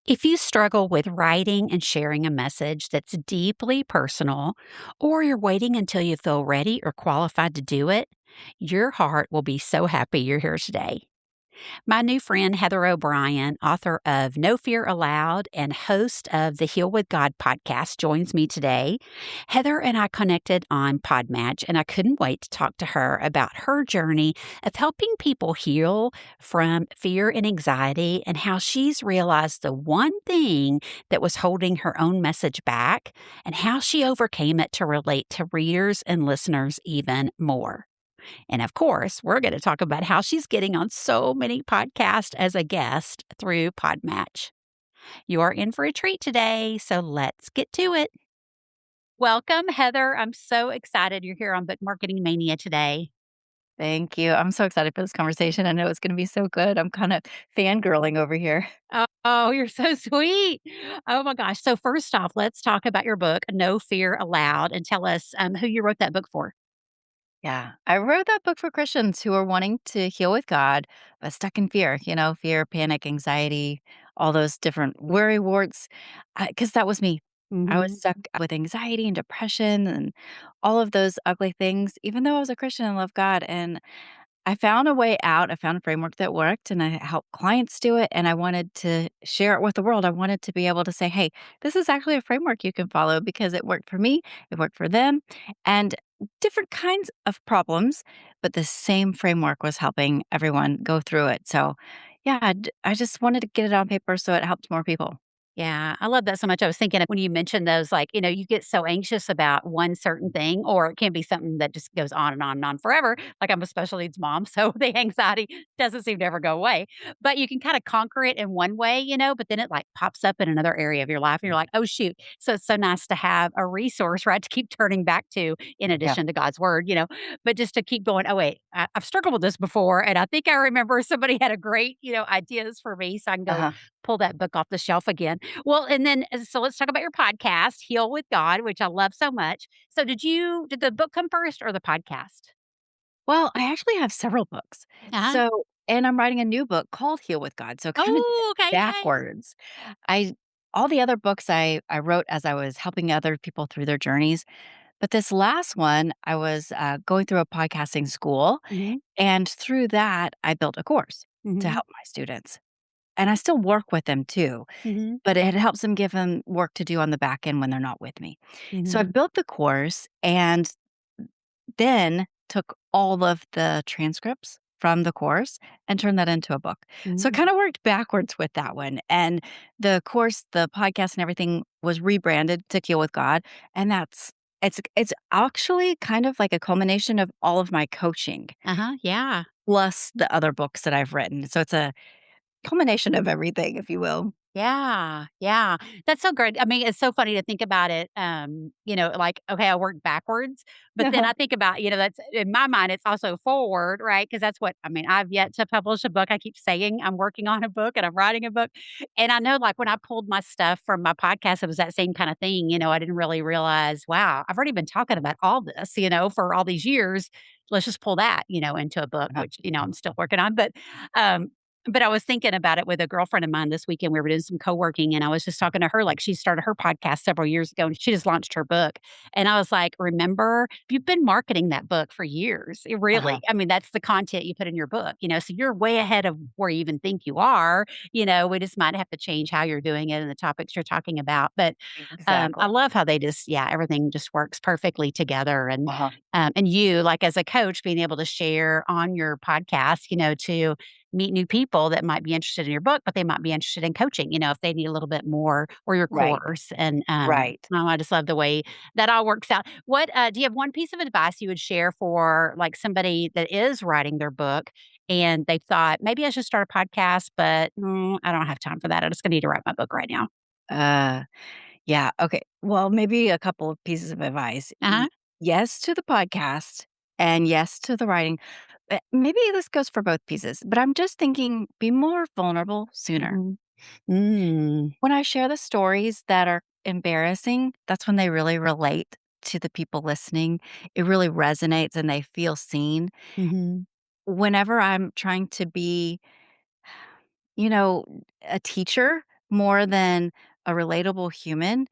If you struggle with writing and sharing a message that's deeply personal, or you're waiting until you feel ready or qualified to do it, your heart will be so happy you're here today. My new friend, Heather O'Brien, author of No Fear Allowed and host of the Heal with God podcast, joins me today. Heather and I connected on Podmatch, and I couldn't wait to talk to her about her journey of helping people heal from fear and anxiety and how she's realized the one thing that was holding her own message back and how she overcame it to relate to readers and listeners even more. And of course, we're going to talk about how she's getting on so many podcasts as a guest through Podmatch. You are in for a treat today, so let's get to it. Welcome, Heather. I'm so excited you're here on Book Marketing Mania today. Thank you. I'm so excited for this conversation. I know it's going to be so good. I'm kind of fangirling over here. Oh, you're so sweet. Oh my gosh. So, first off, let's talk about your book, No Fear Allowed, and tell us who you wrote that book for. Yeah. I wrote that book for Christians who are wanting to heal with God, but stuck in fear, fear, panic, anxiety, all those different worry warts. Because that was me. I was Hmm. stuck with anxiety and depression and all of those ugly things, even though I was a Christian and love God. And I found a way out. I found a framework that worked and I helped clients do it. And I wanted to share it with the world. I wanted to be able to say, hey, this is actually a framework you can follow because it worked for me, it worked for them, and different kinds of problems. But the same framework was helping everyone go through it. So, yeah, I just wanted to get it on paper so it helped more people. Yeah, I love that so much. I was thinking when you mentioned those, like, you get so anxious about one certain thing, or it can be something that just goes on and on and on forever. Like, I'm a special needs mom, so the anxiety doesn't seem to ever go away. But you can kind of conquer it in one way, but then it like pops up in another area of your life, and you're like, oh, shoot. So it's so nice to have a resource, right, to keep turning back to in Yeah. addition to God's word, but just to keep going, oh, wait, I've struggled with this before. And I think I remember somebody had a great, ideas for me. So I can go Uh-huh. pull that book off the shelf again. Well, and then so let's talk about your podcast, Heal with God, which I love so much. So did the book come first or the podcast? Well, I actually have several books. Uh-huh. So, and I'm writing a new book called Heal with God. So kind of did it Oh, okay, okay. backwards. I all the other books I wrote as I was helping other people through their journeys, but this last one I was going through a podcasting school, Mhm. and through that I built a course to Mhm. help my students, and I still work with them too. Mhm. But it helps them give them work to do on the back end when they're not with me. So I Mhm. built the course and then took all of the transcripts from the course and turned that into a book. So it Mhm. kinda worked backwards with that one, and the course, the podcast and everything was rebranded to Heal with God, and it's actually kind of like a culmination of all of my coaching, Uh-huh. Yeah. plus the other books that I've written. So it's a culmination of everything, if you will. Yeah, yeah. That's so great. I mean, it's so funny to think about it, like, okay, I worked backwards, but then Uh-huh. I think about, that's in my mind, it's also forward, right? Because that's what I mean, I've yet to publish a book. I keep saying I'm working on a book and I'm writing a book. And I know, like, when I pulled my stuff from my podcast, it was that same kind of thing. I didn't really realize, wow, I've already been talking about all this, for all these years. Let's just pull that, into a book, Uh-huh. which, I'm still working on. Um, but I was thinking about it with a girlfriend of mine this weekend. We were doing some co-working and I was just talking to her like she started her podcast several years ago and she just launched her book. And I was like, remember, you've been marketing that book for years. It Uh-huh. really, I mean, that's the content you put in your book, so you're way ahead of where you even think you are. We just might have to change how you're doing it and the topics you're talking about. But I Exactly. love how they just, yeah, everything just works perfectly together. Uh-huh. And you, like as a coach, being able to share on your podcast, to meet new people that might be interested in your book, but they might be interested in coaching, if they need a little bit more or your Right. course. And Right. no, I just love the way that all works out. What do you have one piece of advice you would share for like somebody that is writing their book and they thought maybe I should start a podcast, but I don't have time for that. I just gonna need to write my book right now. Uh Yeah, okay. Well, maybe a couple of pieces of advice. Uh huh. Yes to the podcast and yes to the writing. Maybe this goes for both pieces, but I'm just thinking be more vulnerable sooner. Hmm. Mm. When I share the stories that are embarrassing, that's when they really relate to the people listening. It really resonates and they feel seen. Hmm. Whenever I'm trying to be, you know, a teacher, more than a relatable human,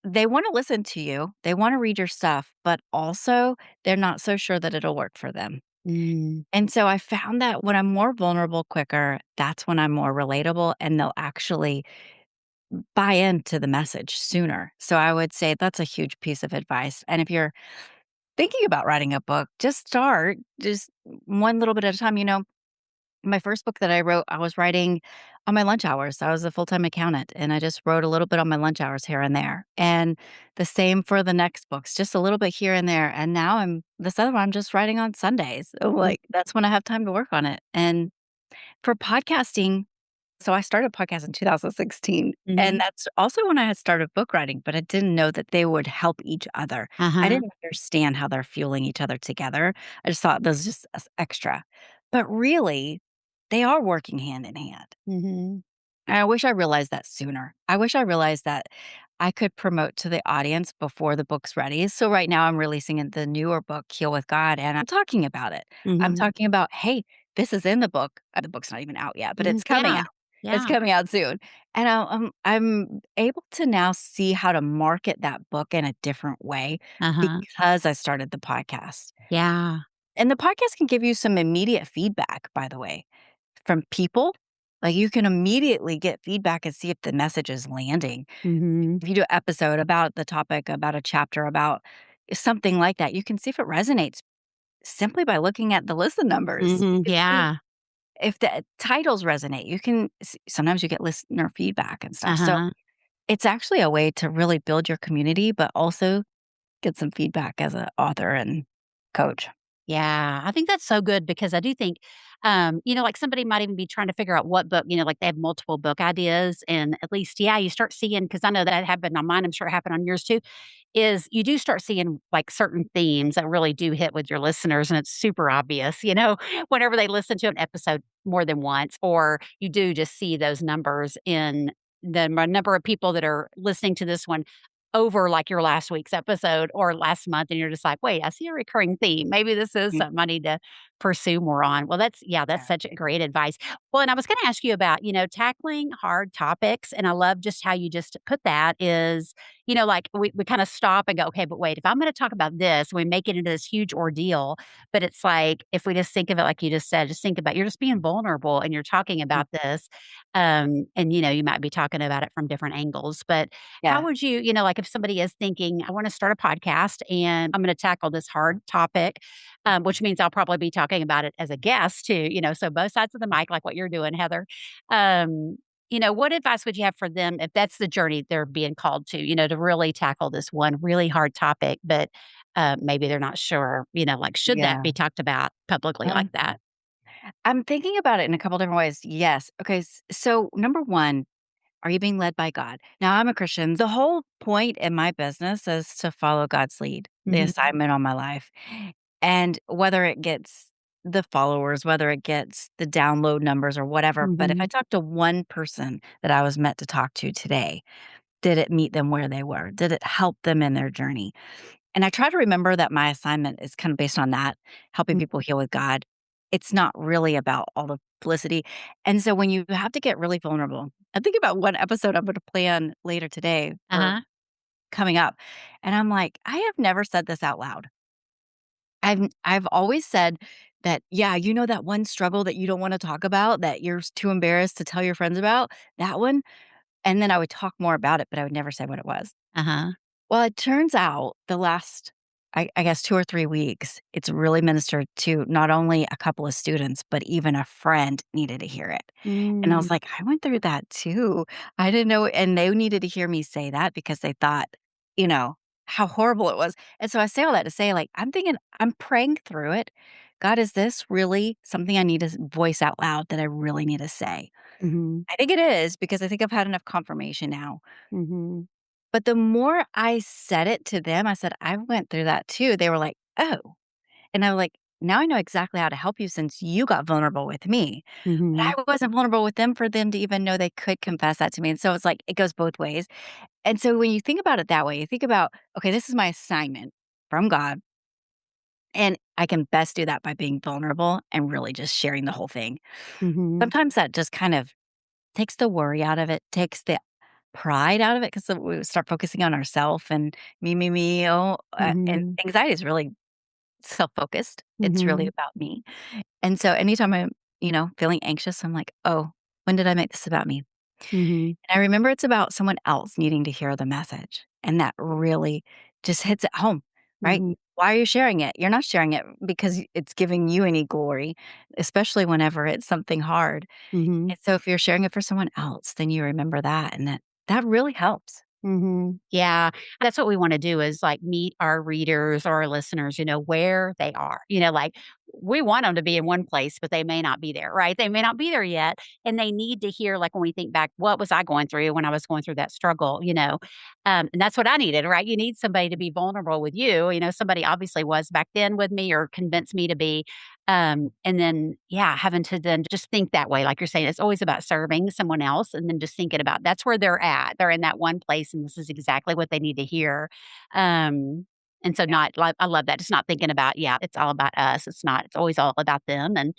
they wanna listen to you, they wanna read your stuff, but also they're not so sure that it'll work for them. Mm. And so I found that when I'm more vulnerable quicker, that's when I'm more relatable and they'll actually buy into the message sooner. So I would say that's a huge piece of advice. And if you're thinking about writing a book, just start just one little bit at a time. My first book that I wrote, I was writing on my lunch hours. I was a full-time accountant and I just wrote a little bit on my lunch hours here and there. And the same for the next books, just a little bit here and there. And now this other one, I'm just writing on Sundays. Mm. Like that's when I have time to work on it. And for podcasting, so I started podcast in 2016, and Mhm. that's also when I had started book writing, but I didn't know that they would help each other. I Uh-huh. didn't understand how they're fueling each other together. I just thought this was just extra. But really, they are working hand in hand. Mhm. And I wish I realized that sooner. I wish I realized that I could promote to the audience before the book's ready. So right now I'm releasing the newer book, Heal with God, and I'm talking about it. I'm Mhm. talking about, hey, this is in the book. The book's not even out yet, but Mhm. it's coming Yeah. out. It's Yeah. coming out soon. And I'm able to now see how to market that book in a different way Uh-huh. because I started the podcast. Yeah. And the podcast can give you some immediate feedback, by the way, from people. Like, you can immediately get feedback and see if the message is landing. Mhm. If you do an episode about the topic, about a chapter, about something like that, you can see if it resonates simply by looking at the listen numbers. You Mhm. can see Yeah. if the titles resonate. You can sometimes you get listener feedback and stuff. So, Uh-huh. it's actually a way to really build your community, but also get some feedback as an author and coach. Yeah, I think that's so good because I do think, like somebody might even be trying to figure out what book, like they have multiple book ideas. And at least, yeah, you start seeing, because I know that happened on mine. I'm sure it happened on yours too, is you do start seeing like certain themes that really do hit with your listeners. And it's super obvious, whenever they listen to an episode more than once, or you do just see those numbers in number of people that are listening to this one over like your last week's episode or last month, and you're just like, "Wait, I see a recurring theme. Maybe this is Mm, something I need to pursue more on." Well, that's such exactly. great advice. Well, and I was gonna ask you about, tackling hard topics, and I love just how you just put that is, like we kinda stop and go, "Okay, but wait, if I'm gonna talk about this," we make it into this huge ordeal, but it's like, if we just think of it like you just said, just think about you're just being vulnerable and you're talking Mm, about this, and, you might be talking about it from different angles, but how yeah, would you, like if somebody is thinking, I want to start a podcast and I'm going to tackle this hard topic, which means I'll probably be talking about it as a guest too, so both sides of the mic, like what you're doing, Heather. Um, what advice would you have for them if that's the journey they're being called to really tackle this one really hard topic, but maybe they're not sure, like should that yeah. be talked about publicly like Um, that? I'm thinking about it in a couple different ways. Yes. Okay. So, number one, are you being led by God? Now, I'm a Christian. The whole point in my business is to follow God's lead, the Hmm. assignment on my life. And whether it gets the followers, whether it gets the download numbers or whatever. But if I Hmm. talk to one person that I was meant to talk to today, did it meet them where they were? Did it help them in their journey? And I try to remember that my assignment is kind of based on that, helping people heal with God. It's not really about all the publicity. And so when you have to get really vulnerable, I think about one episode I'm going to plan later today or Uh-huh. coming up. And I'm like, I have never said this out loud. I've always said that, yeah, that one struggle that you don't want to talk about, that you're too embarrassed to tell your friends about, that one. And then I would talk more about it, but I would never say what it was. Uh-huh. Well, it turns out the last, I guess, 2 or 3 weeks, it's really ministered to not only a couple of students, but even a friend needed to hear it. And I was Mm. like, "I went through that too." I didn't know and they needed to hear me say that because they thought, you know, how horrible it was. And so I say all that to say, like, I'm praying through it. God, is this really something I need to voice out loud that I really need to say? Mhm. I think it is because I think I've had enough confirmation now. Mhm. But the more I said it to them, I said, "I went through that too." They were like, "Oh." And I'm like, "Now I know exactly how to help you since you got vulnerable with me." But Mhm. I wasn't vulnerable with them for them to even know they could confess that to me. And so it's like, it goes both ways. And so when you think about it that way, you think about, okay, this is my assignment from God. And I can best do that by being vulnerable and really just sharing the whole thing. Mhm. Sometimes that just kind of takes the worry out of it, takes the pride out of it, 'cause we start focusing on ourself and me, oh, and Mhm. anxiety is really self-focused. It's really Mhm. about me. And so anytime I'm, feeling anxious, I'm like, "Oh, when did I make this about me?" Mhm. And I remember it's about someone else needing to hear the message, and that really just hits it home, right? Mhm. Why are you sharing it? You're not sharing it because it's giving you any glory, especially whenever it's something hard. Mhm. And so if you're sharing it for someone else, then you remember that, and that really helps. Mhm. Yeah, that's what we wanna do is, like, meet our readers or our listeners, where they are. Like, we want them to be in one place, but they may not be there, right? They may not be there yet, and they need to hear, like, when we think back, "What was I going through when I was going through that struggle?" And that's what I needed, right? You need somebody to be vulnerable with you, somebody obviously was back then with me or convinced me to be, and then, yeah, having to then just think that way, like you're saying, it's always about serving someone else and then just thinking about that's where they're at. They're in that one place and this is exactly what they need to hear. Um, and so Yeah. not like I love that. Just not thinking about, yeah, it's all about us. It's always all about them and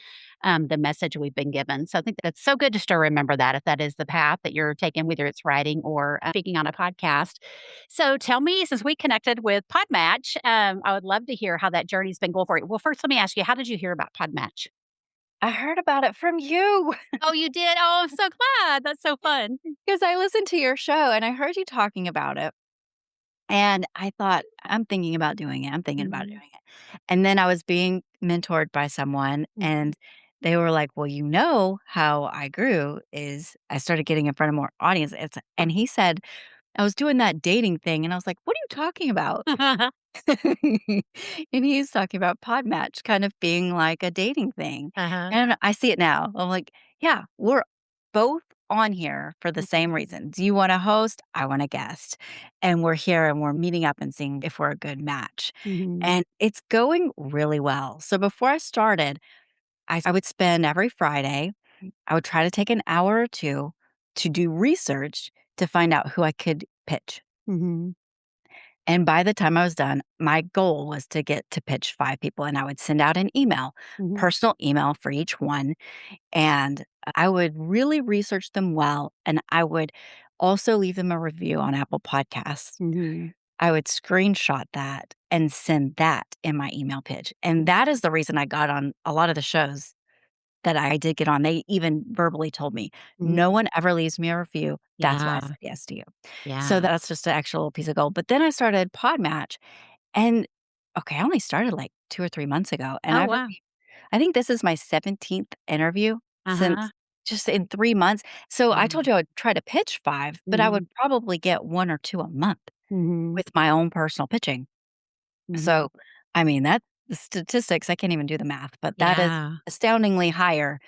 the message we've been given. So I think that's so good just to remember that if that is the path that you're taking, whether it's writing or speaking on a podcast. So tell me, since we connected with Podmatch, I would love to hear how that journey's been going for you. Well, first, let me ask you, how did you hear about Podmatch? I heard about it from you Oh, you did? Oh, I'm so glad. That's so fun. because I listened to your show and I heard you talking about it. And I thought, I'm thinking about doing it. I'm thinking about Mhm, doing it. And then I was being mentored by someone, mhm. and they were like, "Well, how I grew is I started getting in front of more audience." And he said, I was doing that dating thing, and I was like, "What are you talking about?" And he's talking about Podmatch kind of being like a dating thing. Uh-huh. And I see it now. I'm like, yeah, we're both on here for the same Mhm, reasons. You want to host, I want a guest. And we're here and we're meeting up and seeing if we're a good match. mhm, And it's going really well. So before I started, I would spend every Friday, I would try to take an hour or two to do research to find out who I could pitch. mhm, And by the time I was done, my goal was to get to pitch 5 people, and I would send out an email, mhm, personal email for each one, and I would really research them well, and I would also leave them a review on Apple Podcasts. mhm, I would screenshot that and send that in my email pitch, and that is the reason I got on a lot of the shows that I did get on. They even verbally told me, "No mhm. one ever leaves me a review. That's why I Yeah, said yes to you." So yeah. that's just an actual piece of gold. But then I started Podmatch, and okay, I only started like 2 or 3 months ago, and Oh, wow. I think this is my 17th interview Uh-huh. since just in 3 months. So I Wow. told you I would try to pitch 5, but I would Mhm, probably get 1 or 2 a month mhm, with my own personal pitching. mhm. So, I mean, that the statistics, I can't even do the math, but that is Yeah. astoundingly higher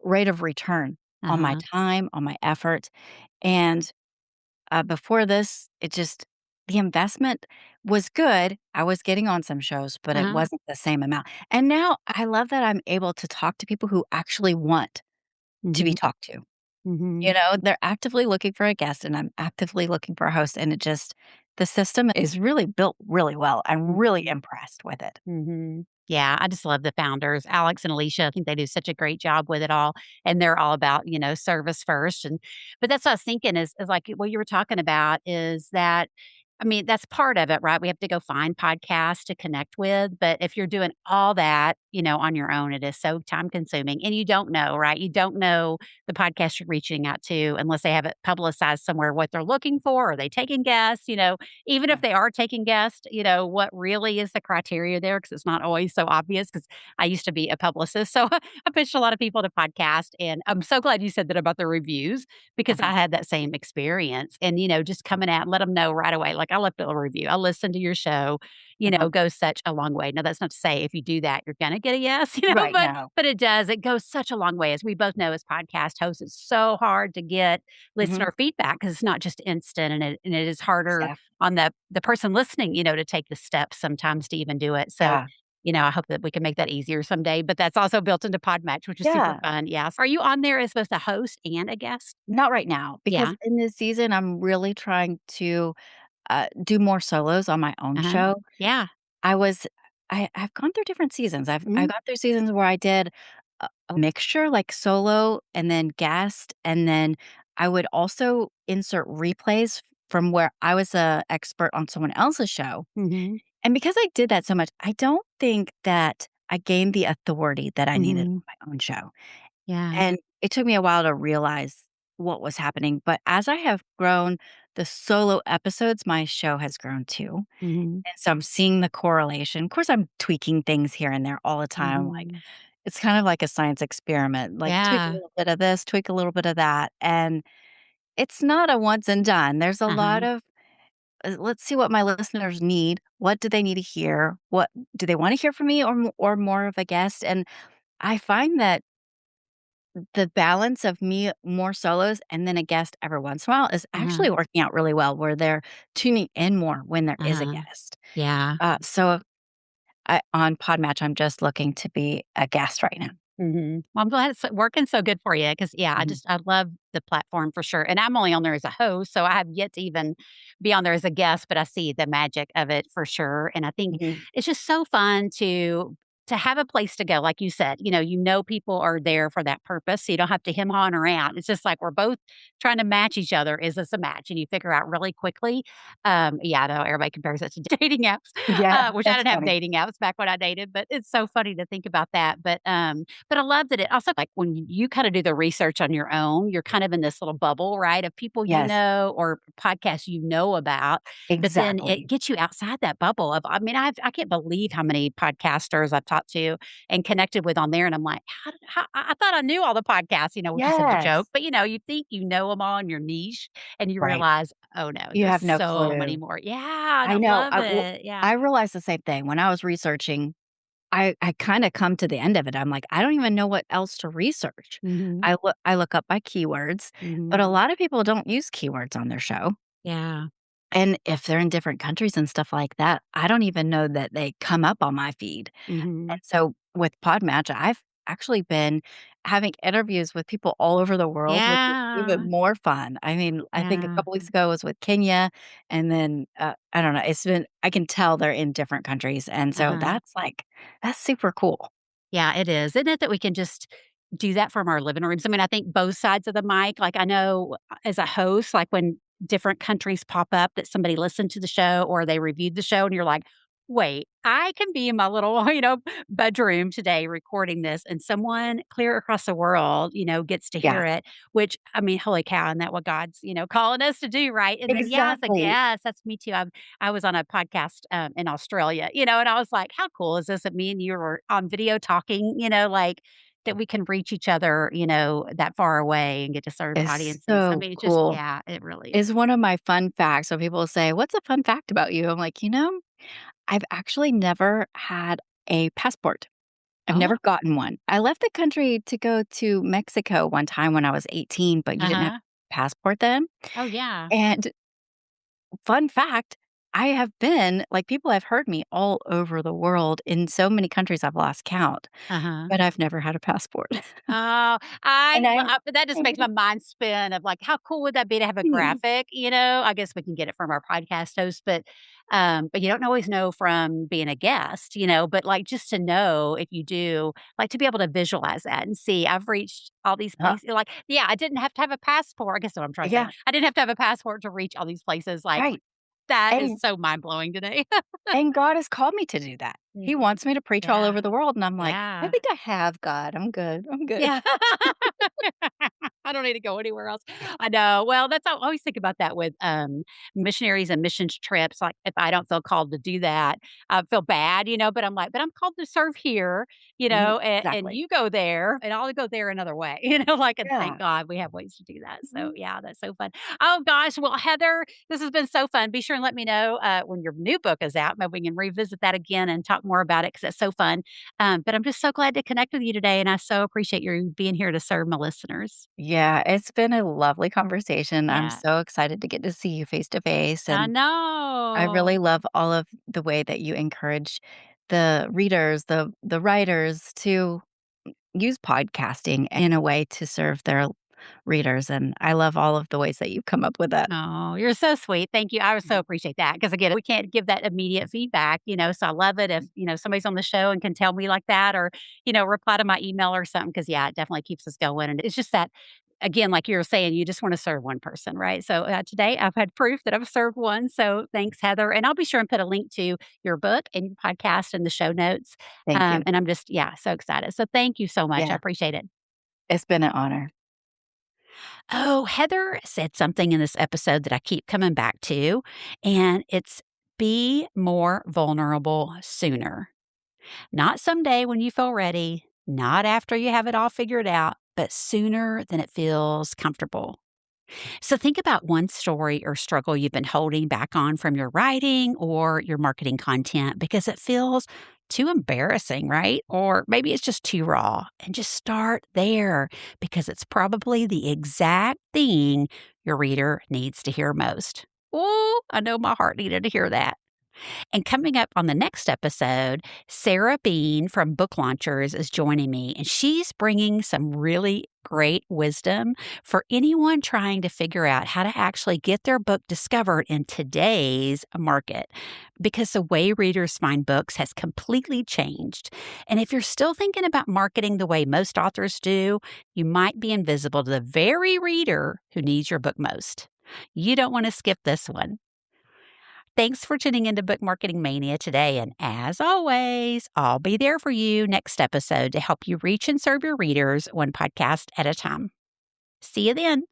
rate of return on my Uh-huh, time, on my effort, and before this, the investment was good. I was getting on some shows, but it uh-huh. wasn't the same amount. And now I love that I'm able to talk to people who actually want to be Mhm, talked to. mhm, They're actively looking for a guest and I'm actively looking for a host. And the system is really built really well. I'm really mhm. impressed with it. Mhm. Yeah, I just love the founders, Alex and Alicia. I think they do such a great job with it all, and they're all about, service first, and but that's what I was thinking is like what you were talking about is that I mean, that's part of it, right? We have to go find podcasts to connect with, but if you're doing all that, on your own, it is so time consuming, and you don't know, right? You don't know the podcast you're reaching out to unless they have it publicized somewhere what they're looking for. Are they taking guests? Even if Yeah. they are taking guests, what really is the criteria there? Because it's not always so obvious. Because I used to be a publicist, so I pitched a lot of people to podcast, and I'm so glad you said that about the reviews because I Uh-huh. had that same experience. And just coming out, let them know right away. Like I left a review. I listened to your show. Uh-huh. Goes such a long way. Now that's not to say if you do that you're going to get a yes. Right But now. it does. It goes such a long way, as we both know as podcast hosts. It's so hard to get Hmm. listener feedback because it's not just instant, and it is harder Exactly. on the person listening, to take the steps sometimes to even do it. So, Yeah. I hope that we can make that easier someday, but that's also built into Podmatch, which is super Yeah. fun. Yes. Are you on there as both a host and a guest? Not right now, because Yeah. in this season, I'm really trying to do more solos on my own Uh-huh. show. Yeah. I was I've gone through different seasons. I've Mhm. gone through seasons where I did a mixture, like solo and then guest, and then I would also insert replays from where I was a expert on someone else's show. Mhm. And because I did that so much, I don't think that I gained the authority that I needed Mhm. on my own show. Yeah. And it took me a while to realize what was happening, but as I have grown the solo episodes, my show has grown too. Mhm. And so I'm seeing the correlation. Of course, I'm tweaking things here and there all the time. Like Mhm. it's kind of like a science experiment, like tweak a Yeah. little bit of this, tweak a little bit of that. And it's not a once and done. There's a lot Uh-huh. of let's see what my listeners need. What do they need to hear? What do they want to hear from me or more of a guest? And I find that the balance of me more solos and then a guest every once in a while is Uh-huh. actually working out really well where they're tuning in more when there is a Uh-huh. guest. Yeah. So on Podmatch, I'm just looking to be a guest right now. Mhm. Well, I'm glad it's working so good for you because, yeah, Mhm. I love the platform for sure, and I'm only on there as a host, so I have yet to even be on there as a guest, but I see the magic of it for sure, and I think Mhm. it's just so fun to have a place to go, like you said, you know people are there for that purpose, so you don't have to hem hawing around. It's just like we're both trying to match each other. Is this a match? And you figure out really quickly. Yeah, I know everybody compares it to dating apps, Yeah, which I that's didn't have funny. dating apps back when I dated, but it's so funny to think about that, but I love that it also like when you kinda do the research on your own, you're kind of in this little bubble, right, of people you Yes, know or podcasts you know about, but then it exactly. gets you outside that bubble of I mean, I can't believe how many podcasters I've talked to and connected with on there, and I'm like, how I thought I knew all the podcasts," which is such a joke, Yes. but, you think you know them all in your niche, and you Right. realize, "Oh, no, You there's have no so many clue. more." Yeah, and I I know. love it. Yeah. I realized the same thing when I was researching. I kinda come to the end of it. I'm like, I don't even know what else to research. Mhm. I look up by keywords, but a Mhm. lot of people don't use keywords on their show. Yeah. And if they're in different countries and stuff like that, I don't even know that they come up on my feed. And Mhm. so with Podmatch, I've actually been having interviews with people all over the world, which is Yeah. even more fun. I mean, I think a Yeah. couple weeks ago I was with Kenya, and then, I don't know, I can tell they're in different countries, and so Uh-huh. that's super cool. Yeah, it is. Isn't it that we can just do that from our living rooms? I mean, I think both sides of the mic, like I know as a host, like when different countries pop up that somebody listened to the show or they reviewed the show and you're like, wait, I can be in my little, bedroom today recording this and someone clear across the world, gets to Yeah, hear it, which I mean, holy cow, and that what God's, calling us to do, right? And then yeah, it's like, exactly. yes, that's me too. I was on a podcast, in Australia, and I was like, "How cool is this that me and you were on video talking," like, that we can reach each other, that far away and get to serve It's audiences. I so mean, it just cool. yeah, it really It's is. one of my fun facts. So people say, "What's a fun fact about you?" I'm like, I've actually never had a passport. I've Oh, never gotten one. I left the country to go to Mexico one time when I was 18, but you didn't have uh-huh. a passport then. Oh, yeah. And fun fact, I have been like, people have heard me all over the world in so many countries I've lost count, Uh-huh. but I've never had a passport. Oh, I And lo that just makes my mind spin of, like, how cool would that be to have a Mhm. graphic, I guess we can get it from our podcast host, but you don't always know from being a guest, but, like, just to know if you do like, to be able to visualize that and see, I've reached all these Uh, places like, yeah, I didn't have to have a passport, I guess what I'm trying to say. yeah, I didn't have to have a passport to reach all these places, like, right. that is And so mind-blowing today. and God has called me to do that. He Mhm. wants me to preach all over Yeah. the world, and I'm like, "I Yeah. think I have, God. I'm good. I'm good." Yeah. I don't need to go anywhere else. I know. Well, I always think about that with, missionaries and missions trips, like, if I don't feel called to do that, I feel bad, but I'm like, "But I'm called to serve here, Mhm. and Exactly. you go there, and I'll go there another way," like, and thank Yeah. God we have ways to do that. So, Mhm. yeah, that's so fun. Oh gosh, well, Heather, this has been so fun. Be sure and let me know, when your new book is out. Maybe we can revisit that again and talk more about it because it's so fun. But I'm just so glad to connect with you today, and I so appreciate you being here to serve my listeners. Yeah, it's been a lovely conversation. I'm Yeah, so excited to get to see you face to face, I and I really know. love all of the way that you encourage the readers, the writers to use podcasting in a way to serve their readers, and I love all of the ways that you've come up with that. Oh, you're so sweet. Thank you. I would so appreciate that because again, we can't give that immediate feedback, so I love it if, somebody's on the show and can tell me like that or, reply to my email or something because yeah, it definitely keeps us going. And it's just that again, like you were saying, you just want to serve one person, right? So today I've had proof that I've served one. So thanks, Heather. And I'll be sure and put a link to your book and your podcast in the show notes. Thank you. And I'm just, yeah, so excited. So thank you so much. I Yeah, appreciate it. it's been an honor. Oh, Heather said something in this episode that I keep coming back to, and it's be more vulnerable sooner. Not someday when you feel ready, not after you have it all figured out, but sooner than it feels comfortable. So think about one story or struggle you've been holding back on from your writing or your marketing content because it feels too embarrassing, right? Or maybe it's just too raw. And just start there because it's probably the exact thing your reader needs to hear most. Oh, I know my heart needed to hear that. And coming up on the next episode, Sarah Bean from Book Launchers is joining me, and she's bringing some really great wisdom for anyone trying to figure out how to actually get their book discovered in today's market. Because the way readers find books has completely changed. And if you're still thinking about marketing the way most authors do, you might be invisible to the very reader who needs your book most. You don't want to skip this one. Thanks for tuning into Book Marketing Mania today. And as always, I'll be there for you next episode to help you reach and serve your readers one podcast at a time. See you then.